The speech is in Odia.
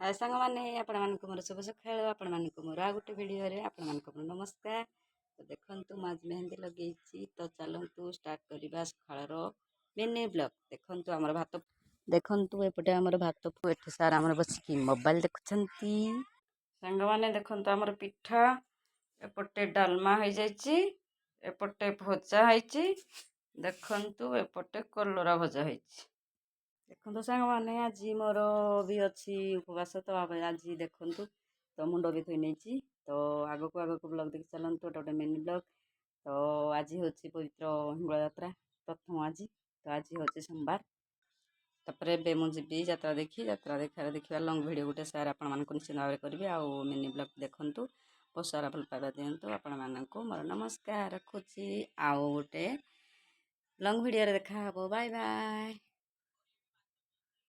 ହାଏ ସାଙ୍ଗମାନେ ଆପଣମାନଙ୍କୁ ମୋର ଶୁଭ ସକାଳ। ଆପଣମାନଙ୍କୁ ମୋର ଆଉ ଗୋଟେ ଭିଡ଼ିଓରେ ଆପଣମାନଙ୍କୁ ମୋର ନମସ୍କାର। ତ ଦେଖନ୍ତୁ ମୁଁ ଆଜି ମେହେନ୍ଦି ଲଗେଇଛି, ତ ଚାଲନ୍ତୁ ଷ୍ଟାର୍ଟ କରିବା ସକାଳର ମିନି ବ୍ଲଗ୍। ଦେଖନ୍ତୁ ଆମର ଭାତ, ଦେଖନ୍ତୁ ଏପଟେ ଆମର ଭାତକୁ ଏଠି ସାର୍ ଆମର ବସିକି ମୋବାଇଲ ଦେଖୁଛନ୍ତି। ସାଙ୍ଗମାନେ ଦେଖନ୍ତୁ ଆମର ପିଠା, ଏପଟେ ଡାଲମା ହେଇଯାଇଛି, ଏପଟେ ଭଜା ହେଇଛି, ଦେଖନ୍ତୁ ଏପଟେ କଲରା ଭଜା ହେଇଛି। ଦେଖନ୍ତୁ ସାଙ୍ଗମାନେ ଆଜି ମୋର ବି ଅଛି ଉପବାସ, ତ ଆଜି ଦେଖନ୍ତୁ ତ ମୁଣ୍ଡ ବି ଧୋଇ ନେଇଛି। ତ ଆଗକୁ ବ୍ଲଗ୍ ଦେଖି ଚାଲନ୍ତୁ, ଏଟା ଗୋଟେ ମିନି ବ୍ଲଗ୍। ତ ଆଜି ହେଉଛି ପବିତ୍ର ହିଙ୍ଗୁଳା ଯାତ୍ରା ପ୍ରଥମ ଆଜି, ତ ଆଜି ହେଉଛି ସୋମବାର। ତାପରେ ଏବେ ମୁଁ ଯିବି ଯାତ୍ରା ଦେଖିବା ଲଙ୍ଗ୍ ଭିଡ଼ିଓ ଗୋଟେ ସାର୍ ଆପଣମାନଙ୍କୁ ନିଶ୍ଚିନ୍ତ ଭାବରେ କରିବି। ଆଉ ମିନି ବ୍ଲଗ୍ ଦେଖନ୍ତୁ, ବହୁତ ସାରା ଭଲ ପାଇବା ଦିଅନ୍ତୁ। ଆପଣମାନଙ୍କୁ ମୋର ନମସ୍କାର ରଖୁଛି, ଆଉ ଗୋଟେ ଲଙ୍ଗ୍ ଭିଡ଼ିଓରେ ଦେଖା ହବ। Bye bye.